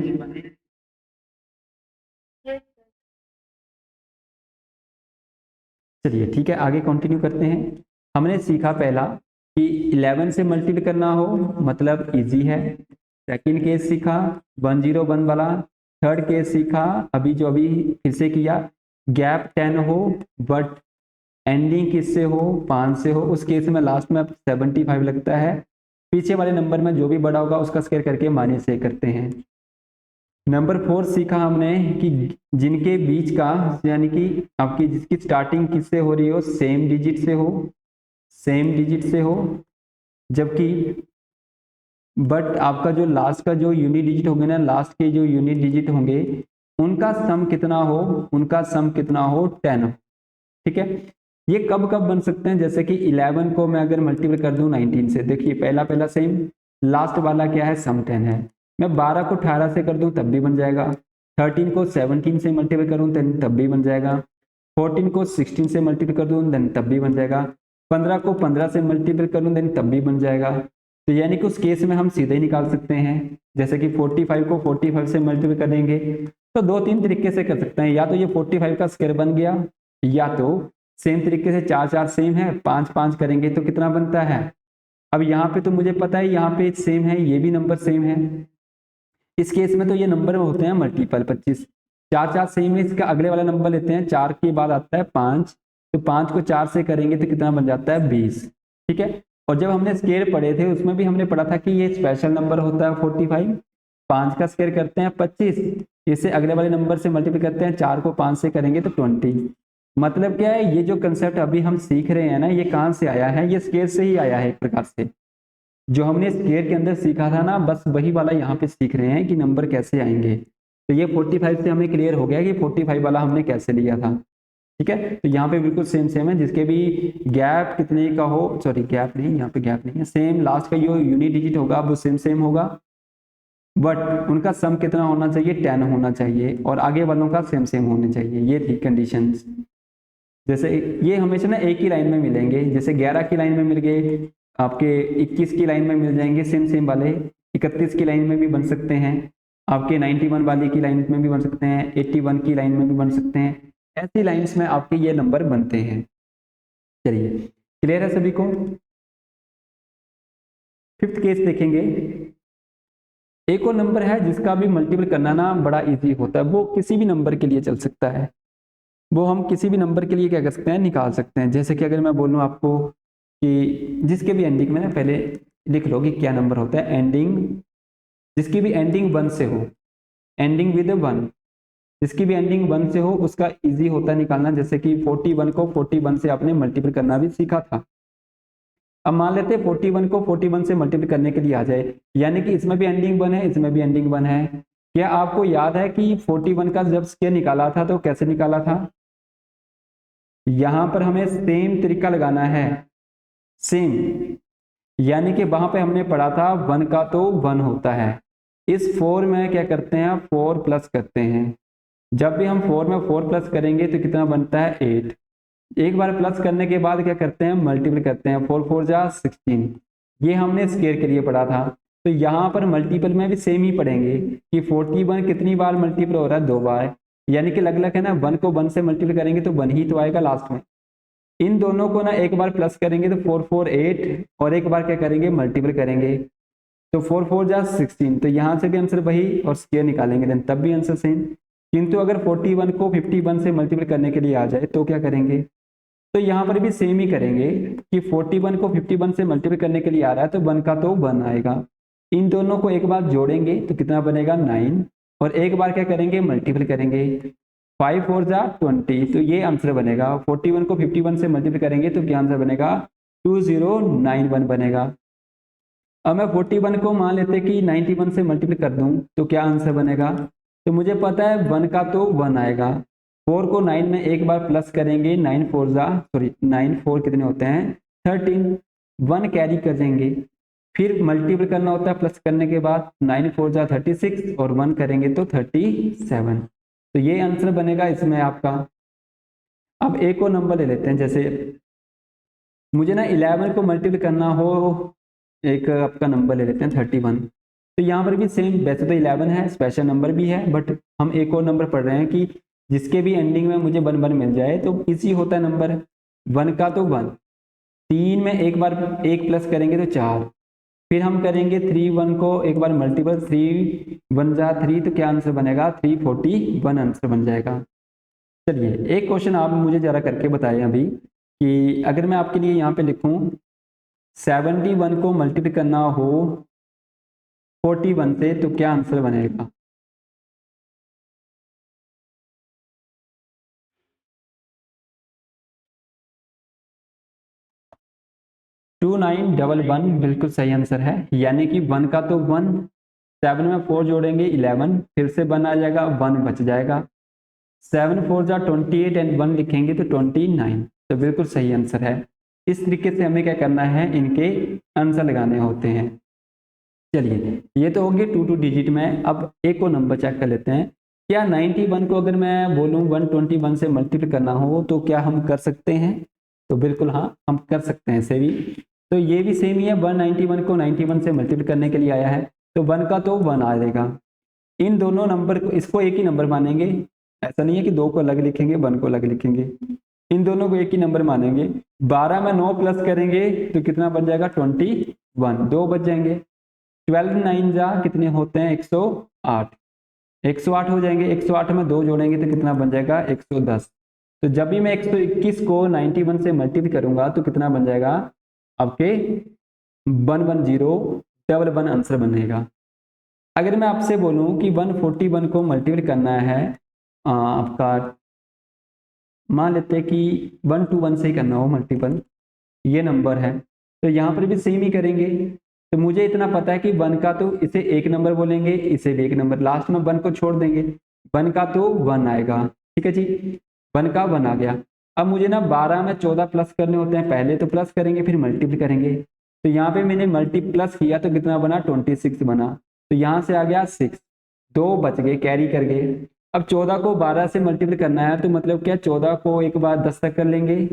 चलिए ठीक है, आगे कंटिन्यू करते हैं। हमने सीखा पहला कि 11 से मल्टीप्लाई करना हो मतलब इजी है। सेकंड केस सीखा 101 वाला। थर्ड केस सीखा अभी फिर से किया, गैप 10 हो बट एंडिंग किससे हो 5 से हो, उस केस में लास्ट में 75 लगता है। पीछे वाले नंबर में जो भी बड़ा होगा उसका स्क्वायर करके माइनस से करते हैं। नंबर 4 सीखा हमने कि जिनके बीच का यानी कि आपकी जिसकी स्टार्टिंग किससे हो रही हो सेम डिजिट से हो, सेम डिजिट से हो, जबकि बट आपका जो लास्ट का जो यूनिट डिजिट होंगे ना, लास्ट के जो यूनिट डिजिट होंगे उनका सम कितना हो, उनका सम कितना हो 10 हो। ठीक है, ये कब कब बन सकते हैं, जैसे कि 11 को मैं अगर मल्टीप्लाई कर दूं 19 से, देखिए पहला पहला सेम, लास्ट वाला क्या है सम 10 है। मैं 12 को 18 से कर दूं तब भी बन जाएगा, 13 को 17 से मल्टीप्लाई करूं तब भी बन जाएगा, 14 को 16 से मल्टीप्लाई कर दूं देन तब भी बन जाएगा, 15 को 15 से मल्टीप्लाई करूं देन तब भी बन जाएगा। तो यानी कि उस केस में हम सीधे ही निकाल सकते हैं, जैसे कि 45 को 45 से मल्टीप्लाई करेंगे तो 2-3 तरीके से कर सकते हैं, या तो ये 45 का स्क्वायर बन गया, या तो सेम तरीके से 4 4 सेम है 5 5 करेंगे तो कितना बनता है। अब यहाँ पे तो मुझे पता है यहाँ पे सेम है, ये भी नंबर सेम है, इस केस में तो ये नंबर होते हैं मल्टीपल 25, 4 4 सेम है, इसका अगले वाला नंबर लेते हैं, 4 के बाद आता है 5, तो 5 को 4 से करेंगे तो कितना बन जाता है 20। ठीक है, और जब हमने स्क्वायर पढ़े थे उसमें भी हमने पढ़ा था कि ये स्पेशल नंबर होता है 45, 5 का स्क्वायर करते हैं 25, इसे अगले वाले नंबर से मल्टीप्लाई करते हैं, 4 को 5 से करेंगे तो 20। मतलब क्या है, ये जो कंसेप्ट अभी हम सीख रहे हैं ना, ये कहाँ से आया है, ये स्क्वायर से ही आया है एक प्रकार से। जो हमने स्क्वायर के अंदर सीखा था ना, बस वही वाला यहाँ पे सीख रहे हैं कि नंबर कैसे आएंगे। तो ये 45 से हमें क्लियर हो गया कि 45 वाला हमने कैसे लिया था। ठीक है, तो यहाँ पे बिल्कुल सेम सेम है, जिसके भी गैप कितने का हो, सॉरी गैप नहीं, यहाँ पे गैप नहीं है, सेम लास्ट का जो यूनिट डिजिट होगा वो सेम सेम होगा, बट उनका सम कितना होना चाहिए 10 होना चाहिए, और आगे वालों का सेम सेम होना चाहिए। ये थी कंडीशन। जैसे ये हमेशा ना एक ही लाइन में मिलेंगे, जैसे 11 की लाइन में मिल गए, आपके 21 की लाइन में मिल जाएंगे सेम सेम वाले, 31 की लाइन में भी बन सकते हैं, आपके 91 वाली की लाइन में भी बन सकते हैं, 81 की लाइन में भी बन सकते हैं, ऐसी लाइंस में आपके ये नंबर बनते हैं। चलिए क्लियर है सभी को? फिफ्थ केस देखेंगे, एक और नंबर है जिसका भी मल्टीपल करना ना बड़ा इजी होता है, वो किसी भी नंबर के लिए चल सकता है, वो हम किसी भी नंबर के लिए क्या कर सकते हैं निकाल सकते हैं। जैसे कि अगर मैं बोलूँ आपको कि जिसके भी एंडिंग में ना, पहले लिख लो कि क्या नंबर होता है एंडिंग, जिसकी भी एंडिंग 1 से हो, एंडिंग विद 1, जिसकी भी एंडिंग 1 से हो उसका इजी होता है निकालना। जैसे कि 41 को 41 से आपने मल्टीपल करना भी सीखा था। अब मान लेते हैं 41 को 41 से मल्टीपल करने के लिए आ जाए, यानी कि इसमें भी एंडिंग 1 है, इसमें भी एंडिंग 1 है। क्या आपको याद है कि 41 का जब स्क्वायर निकाला था तो कैसे निकाला था? यहां पर हमें सेम तरीका लगाना है, सेम, यानी कि वहां पे हमने पढ़ा था 1 का तो 1 होता है, इस 4 में क्या करते हैं 4 प्लस करते हैं, जब भी हम 4 में 4 प्लस करेंगे तो कितना बनता है 8, एक बार प्लस करने के बाद क्या करते हैं मल्टीपल करते हैं, 4 4 जा 16, ये हमने स्क्वायर के लिए पढ़ा था। तो यहाँ पर मल्टीपल में भी सेम ही पढ़ेंगे कि 41 कितनी बार मल्टीपल हो रहा है 2 बार, यानी कि अलग अलग है ना, 1 को 1 से मल्टीपल करेंगे तो 1 ही तो आएगा लास्ट में, इन दोनों को ना एक बार प्लस करेंगे तो 4 4 8, और एक बार क्या करेंगे मल्टीपल करेंगे तो 4 4 जा 16, तो यहाँ से भी आंसर वही और स्क्वायर निकालेंगे देन तब भी आंसर सेम। किंतु अगर 41 को 51 से मल्टीप्लाई करने के लिए आ जाए तो क्या करेंगे, तो यहाँ पर भी सेम ही करेंगे कि 41 को 51 से मल्टीप्लाई करने के लिए आ रहा है तो 1 का तो 1 आएगा। इन दोनों को एक बार जोड़ेंगे तो कितना बनेगा 9, और एक बार क्या करेंगे मल्टीप्लाई करेंगे, 5 4 जा 20, तो ये आंसर बनेगा। 41 को 51 से मल्टीप्लाई करेंगे तो क्या आंसर बनेगा 2091 बनेगा। अब मैं 41 को मान लेते कि 91 से मल्टीप्लाई कर दूं तो क्या आंसर बनेगा, तो मुझे पता है 1 का तो 1 आएगा। 4 को 9 में एक बार प्लस करेंगे, 9 4 कितने होते हैं 13, 1 कैरी कर देंगे, फिर मल्टीप्लाई करना होता है प्लस करने के बाद, 9 4 जा 36 और 1 करेंगे तो 37, तो ये आंसर बनेगा इसमें आपका। अब एक और नंबर ले लेते हैं, जैसे मुझे ना 11 को मल्टीप्लाई करना हो, एक आपका नंबर ले लेते हैं 31, तो यहाँ पर भी सेम, वैसे तो 11 है स्पेशल नंबर भी है, बट हम एक और नंबर पढ़ रहे हैं कि जिसके भी एंडिंग में मुझे 1 1 मिल जाए तो इजी होता है नंबर। 1 का तो 1, 3 में एक बार 1 प्लस करेंगे तो 4, फिर हम करेंगे 3 1 को एक बार मल्टीपल, 3 1 जा 3, तो क्या आंसर बनेगा 341 आंसर बन जाएगा। चलिए एक क्वेश्चन आप मुझे जरा करके बताएं अभी कि अगर मैं आपके लिए यहाँ पे लिखूँ 71 को मल्टीप्लाई करना हो 41 से तो क्या आंसर बनेगा। टू 911 बिल्कुल सही आंसर है, यानी कि 1 का तो 1, 7 में 4 जोड़ेंगे 11, फिर से 1 आ जाएगा, 1 बच जाएगा, 7 4 जा 28 एंड 1 लिखेंगे तो 29, तो बिल्कुल सही आंसर है। इस तरीके से हमें क्या करना है, इनके आंसर लगाने होते हैं। चलिए ये तो हो गया 2 डिजिट में। अब एक और नंबर चेक कर लेते हैं, क्या 91 को अगर मैं बोलूँ 121 से मल्टीप्लाई करना हो तो क्या हम कर सकते हैं, तो बिल्कुल हाँ हम कर सकते हैं इसे भी। तो ये भी सेम ही है, 191 को 91 से मल्टीप्लाई करने के लिए आया है तो 1 का तो 1 आ जाएगा। इन दोनों नंबर को, इसको एक ही नंबर मानेंगे, ऐसा नहीं है कि 2 को अलग लिखेंगे 1 को अलग लिखेंगे, इन दोनों को एक ही नंबर मानेंगे। 12 में 9 प्लस करेंगे तो कितना बन जाएगा 21, 2 बच जाएंगे, 12 9 जा कितने होते हैं 108, 108 हो जाएंगे, 108 में 2 जोड़ेंगे तो कितना बन जाएगा 110। तो जब भी मैं 121 को 91 से मल्टीप्लाई करूंगा तो कितना बन जाएगा आपके 110 आंसर बनेगा। अगर मैं आपसे बोलूं कि 141 को मल्टीप्लाई करना है आपका, मान लेते हैं कि 121 से ही करना हो मल्टीपल, ये नंबर है, तो यहाँ पर भी सेम ही करेंगे। तो मुझे इतना पता है कि 1 का तो इसे एक नंबर बोलेंगे, इसे भी एक नंबर, लास्ट में 1 को छोड़ देंगे, 1 का तो 1 आएगा, ठीक है जी, 1 का 1 आ गया। अब मुझे ना 12 में 14 प्लस करने होते हैं, पहले तो प्लस करेंगे फिर मल्टीप्लाई करेंगे, तो यहाँ पे मैंने मल्टी प्लस किया तो कितना बना 26 बना, तो यहाँ से आ गया 6, 2 बच गए कैरी कर गए। अब 14 को 12 से मल्टीप्लाई करना है तो मतलब क्या 14 को एक बार 10 तक कर लेंगे,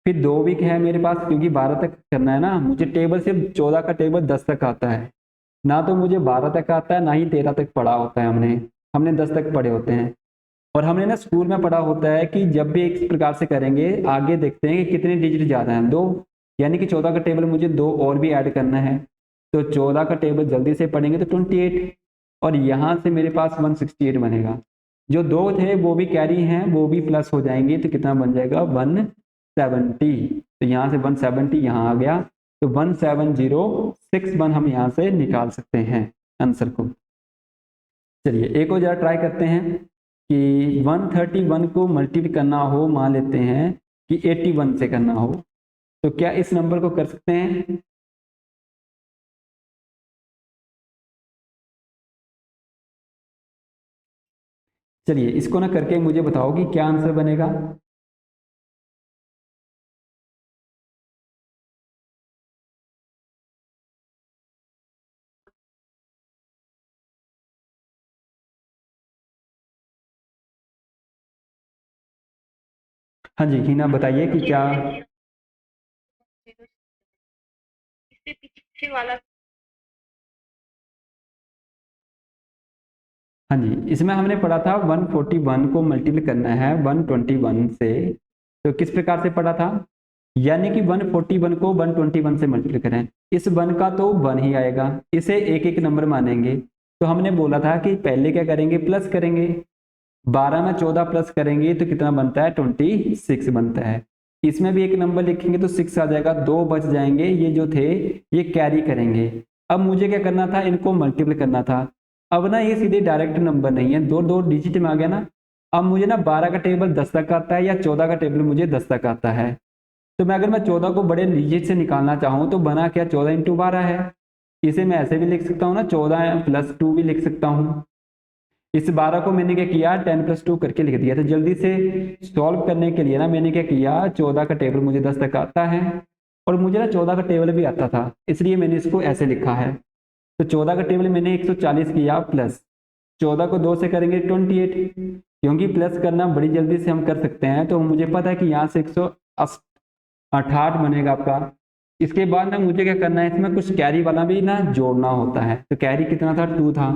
फिर 2 वीक है मेरे पास क्योंकि 12 तक करना है ना, मुझे टेबल सिर्फ 14 का टेबल 10 तक आता है, ना तो मुझे 12 तक आता है ना ही 13 तक पढ़ा होता है, हमने 10 तक पढ़े होते हैं। और हमने ना स्कूल में पढ़ा होता है कि जब भी इस प्रकार से करेंगे आगे देखते हैं कि कितने डिजिट ज़्यादा हैं, 2, यानी कि 14 का टेबल मुझे 2 और भी ऐड करना है, तो 14 का टेबल जल्दी से पढ़ेंगे तो 28, और यहाँ से मेरे पास 168 बनेगा, जो 2 थे वो भी कैरी हैं वो भी प्लस हो जाएंगे तो कितना बन जाएगा 170, तो यहाँ से 170 यहाँ आ गया, तो 17061 हम यहाँ से निकाल सकते हैं आंसर को। चलिए एक और जरा ट्राई करते हैं कि 131 को मल्टीप्लाई करना हो, मान लेते हैं कि 81 से करना हो, तो क्या इस नंबर को कर सकते हैं। चलिए इसको ना करके मुझे बताओ कि क्या आंसर बनेगा। हाँ जी हिना बताइए कि क्या, इससे पीछे वाला। हाँ जी इसमें हमने पढ़ा था 141 को मल्टीप्लाई करना है 121 से, तो किस प्रकार से पढ़ा था, यानी कि 141 को 121 से मल्टीप्लाई करें, इस 1 का तो 1 ही आएगा, इसे एक एक नंबर मानेंगे। तो हमने बोला था कि पहले क्या करेंगे, प्लस करेंगे। 12 में 14 प्लस करेंगे तो कितना बनता है, 26 बनता है। इसमें भी एक नंबर लिखेंगे तो 6 आ जाएगा, 2 बच जाएंगे, ये जो थे ये कैरी करेंगे। अब मुझे क्या करना था, इनको मल्टीप्लाई करना था। अब ना ये सीधे डायरेक्ट नंबर नहीं है, दो दो डिजिट में आ गया ना। अब मुझे ना 12 का टेबल 10 तक आता है या 14 का टेबल मुझे 10 तक आता है। तो मैं अगर मैं 14 को बड़े डिजिट से निकालना चाहूँ तो बना क्या, 14 इंटू 12 है। इसे मैं ऐसे भी लिख सकता हूँ ना, 14 प्लस 2 भी लिख सकता हूँ। इस 12 को मैंने क्या किया, 10 प्लस 2 करके लिख दिया। तो जल्दी से सॉल्व करने के लिए ना मैंने क्या किया, 14 का टेबल मुझे 10 तक आता है और मुझे ना 14 का टेबल भी आता था, इसलिए मैंने इसको ऐसे लिखा है। तो 14 का टेबल मैंने 140 किया प्लस 14 को 2 से करेंगे 28, क्योंकि प्लस करना बड़ी जल्दी से हम कर सकते हैं। तो मुझे पता है कि यहाँ से 168 बनेगा आपका। इसके बाद ना मुझे क्या करना है, इसमें कुछ कैरी वाला भी ना जोड़ना होता है। तो कैरी कितना था, 2 था।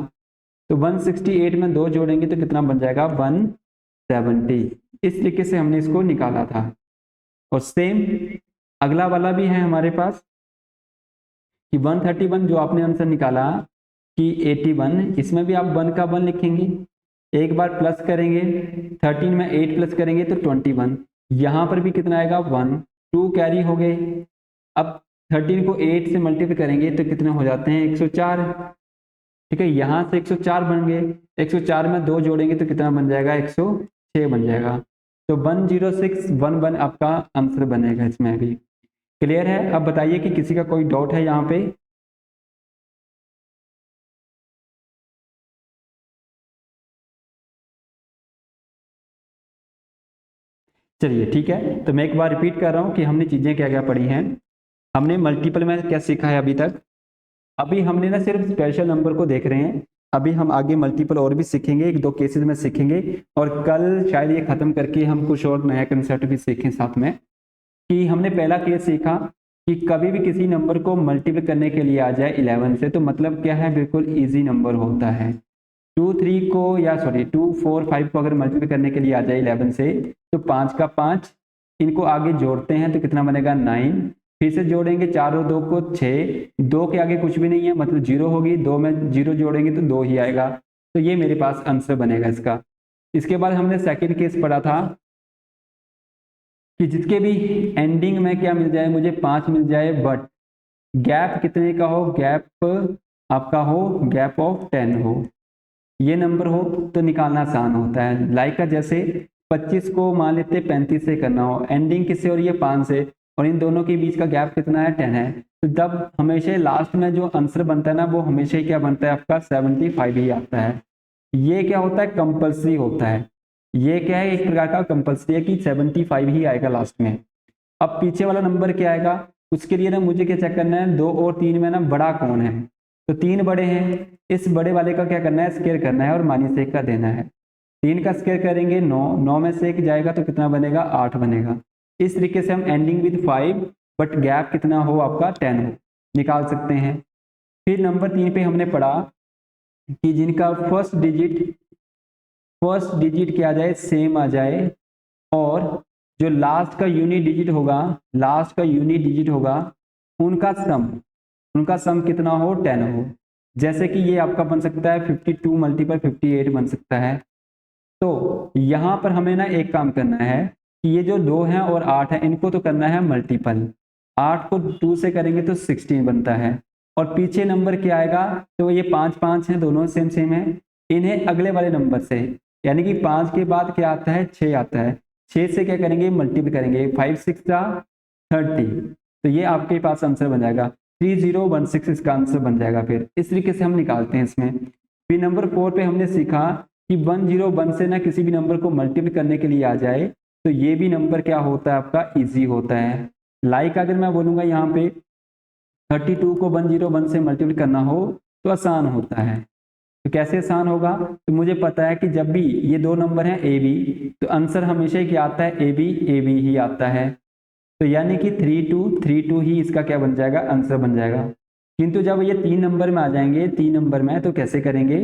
तो 168 में 2 जोड़ेंगे तो कितना बन जाएगा, 170। इस तरीके से हमने इसको निकाला था। और सेम अगला वाला भी है हमारे पास कि 131 जो आपने आंसर निकाला कि 81, इसमें भी आप 1 का 1 लिखेंगे, एक बार प्लस करेंगे, 13 में 8 प्लस करेंगे तो 21। यहाँ पर भी कितना आएगा, 1, 2 कैरी हो गए। अब 13 को 8 से मल्टीप्लाई करेंगे तो कितने हो जाते हैं, 104। ठीक है, यहाँ से 104 बन गए, 104 में 2 जोड़ेंगे तो कितना बन जाएगा, 106 बन जाएगा। तो 10611 आपका आंसर बनेगा इसमें भी। क्लियर है? अब बताइए कि किसी का कोई डाउट है यहाँ पे। चलिए ठीक है, तो मैं एक बार रिपीट कर रहा हूँ कि हमने चीजें क्या क्या पढ़ी हैं। हमने मल्टीपल में क्या सीखा है अभी तक। अभी हमने ना सिर्फ स्पेशल नंबर को देख रहे हैं, अभी हम आगे मल्टीपल और भी सीखेंगे, एक दो केसेस में सीखेंगे और कल शायद ये खत्म करके हम कुछ और नया कंसेप्ट भी सीखें साथ में। कि हमने पहला केस सीखा कि कभी भी किसी नंबर को मल्टीप्लाई करने के लिए आ जाए 11 से तो मतलब क्या है, बिल्कुल इजी नंबर होता है। 2 4 5 को अगर मल्टीप्लाई करने के लिए आ जाए 11 से तो 5 का 5, इनको आगे जोड़ते हैं तो कितना बनेगा, 9। फिर से जोड़ेंगे 4 और 2 को 6, 2 के आगे कुछ भी नहीं है मतलब 0 होगी, 2 में 0 जोड़ेंगे तो 2 ही आएगा। तो ये मेरे पास आंसर बनेगा इसका। इसके बाद हमने सेकंड केस पढ़ा था कि जिसके भी एंडिंग में क्या मिल जाए, मुझे 5 मिल जाए बट गैप कितने का हो, गैप आपका हो गैप ऑफ 10 हो, ये नंबर हो तो निकालना आसान होता है। लाइक का जैसे 25 को मान लेते 35 से करना हो, एंडिंग किससे हो रही है, 5 से, और इन दोनों के बीच का गैप कितना है, 10 है। तो तब हमेशा लास्ट में जो आंसर बनता है ना वो हमेशा ही क्या बनता है आपका, 75 ही आता है। ये क्या होता है, कंपल्सरी होता है। ये क्या है, एक प्रकार का कंपल्सरी है कि 75 ही आएगा लास्ट में। अब पीछे वाला नंबर क्या आएगा, उसके लिए ना मुझे क्या चेक करना है, 2 और 3 में ना बड़ा कौन है। तो 3 बड़े हैं, इस बड़े वाले का क्या करना है, स्क्वायर करना है और -1 का देना है। 3 का स्क्वायर करेंगे 9, 9 में से 1 जाएगा तो कितना बनेगा, 8 बनेगा। इस तरीके से हम एंडिंग विद 5 बट गैप कितना हो आपका, 10 हो, निकाल सकते हैं। फिर नंबर 3 पे हमने पढ़ा कि जिनका फर्स्ट डिजिट क्या आ जाए, सेम आ जाए, और जो लास्ट का यूनिट डिजिट होगा उनका सम कितना हो, 10 हो। जैसे कि ये आपका बन सकता है 52 मल्टीपल 58 बन सकता है। तो यहाँ पर हमें ना एक काम करना है कि ये जो 2 हैं और 8 है इनको तो करना है मल्टीपल। 8 को 2 से करेंगे तो 16 बनता है। और पीछे नंबर क्या आएगा, तो ये 5 5 हैं, दोनों सेम है। इन्हें अगले वाले नंबर से, यानी कि 5 के बाद क्या आता है, 6 आता है, 6 से क्या करेंगे, मल्टीपल करेंगे, 5 6 30। तो ये आपके पास आंसर बन जाएगा 3016, इसका आंसर बन जाएगा। फिर इस तरीके से हम निकालते हैं इसमें। फिर नंबर 4 पे हमने सीखा कि 101 से ना किसी भी नंबर को मल्टीपल करने के लिए आ जाए तो ये भी नंबर क्या होता है आपका, इजी होता है। लाइक अगर मैं बोलूँगा यहाँ पे 32 को 101 से मल्टीपल करना हो तो आसान होता है। तो कैसे आसान होगा, तो मुझे पता है कि जब भी ये 2 नंबर हैं ए बी तो आंसर हमेशा ही क्या आता है, ए बी ही आता है। तो यानी कि 32 ही इसका क्या बन जाएगा, आंसर बन जाएगा। किंतु जब ये 3 नंबर में आ जाएंगे, 3 नंबर में, तो कैसे करेंगे,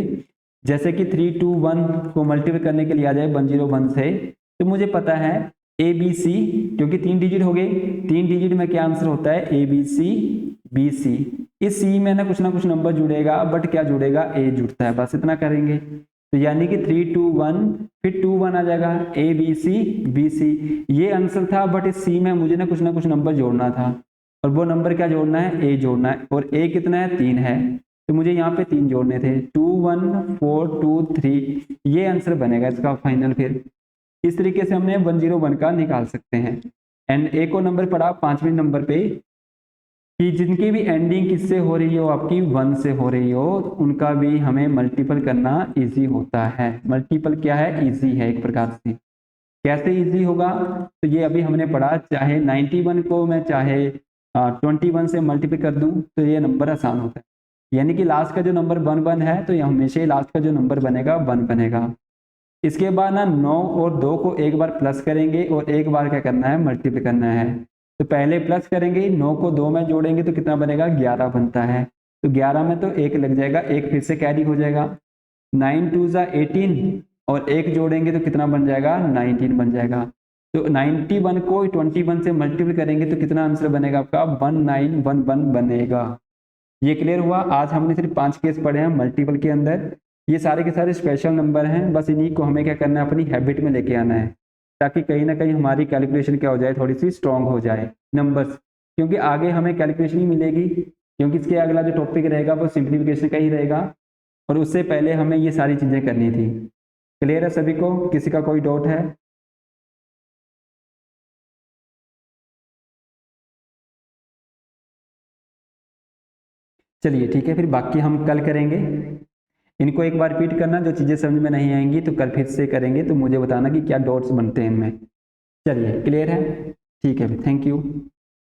जैसे कि 321 को मल्टीपल करने के लिए आ जाए 101 से, तो मुझे पता है ABC, क्योंकि 3 डिजिट हो गए, 3 डिजिट में क्या आंसर होता है, ABC बी सी, इस सी में ना कुछ नंबर जुड़ेगा, बट क्या जुड़ेगा, ए जुड़ता है, बस इतना करेंगे। तो यानी कि 3 2 1, फिर 2 1 आ जाएगा, ए बी सी, ये आंसर था, बट इस सी में मुझे ना कुछ नंबर जोड़ना था, और वो नंबर क्या जोड़ना है, ए जोड़ना है, और ए कितना है, 3 है, तो मुझे यहाँ पे 3 जोड़ने थे, 2 1 4 2 3, ये आंसर बनेगा इसका फाइनल। फिर इस तरीके से हमने 101 का निकाल सकते हैं। एंड एक और नंबर पड़ा 5वें नंबर पे, कि जिनकी भी एंडिंग किससे हो रही हो, आपकी 1 से हो रही हो, उनका भी हमें मल्टीपल करना इजी होता है। मल्टीपल क्या है, इजी है एक प्रकार से। कैसे इजी होगा, तो ये अभी हमने पढ़ा, चाहे 91 को मैं चाहे 21 से मल्टीप्लाई कर दूं तो ये नंबर आसान होता है। यानी कि लास्ट का जो नंबर 1 1 है, तो ये हमेशा ही लास्ट का जो नंबर बनेगा 1 बनेगा। इसके बाद ना 9 और 2 को एक बार प्लस करेंगे और एक बार क्या करना है, मल्टीप्लाई करना है। तो पहले प्लस करेंगे, 9 को 2 में जोड़ेंगे तो कितना बनेगा, 11 बनता है। तो 11 में तो 1 लग जाएगा, 1 फिर से कैरी हो जाएगा, 9 2 ज़ा 18, और 1 जोड़ेंगे तो कितना बन जाएगा, 19 बन जाएगा। तो 91 को 21 से मल्टीप्लाई करेंगे तो कितना आंसर बनेगा आपका, 1911 बनेगा। ये क्लियर हुआ। आज हमने सिर्फ 5 केस पढ़े हैं मल्टीपल के अंदर, ये सारे के सारे स्पेशल नंबर हैं, बस इन्हीं को हमें क्या करना है, अपनी हैबिट में लेके आना है, ताकि कहीं ना कहीं हमारी कैलकुलेशन क्या हो जाए, थोड़ी सी स्ट्रांग हो जाए नंबर्स, क्योंकि आगे हमें कैलकुलेशन ही मिलेगी, क्योंकि इसके अगला जो टॉपिक रहेगा वो सिंप्लीफिकेशन का ही रहेगा, और उससे पहले हमें ये सारी चीज़ें करनी थी। क्लियर है सभी को, किसी का कोई डाउट है? चलिए ठीक है, फिर बाकी हम कल करेंगे। इनको एक बार रिपीट करना, जो चीज़ें समझ में नहीं आएंगी तो कल फिर से करेंगे, तो मुझे बताना कि क्या डॉट्स बनते हैं इनमें। चलिए क्लियर है, ठीक है, थैंक यू।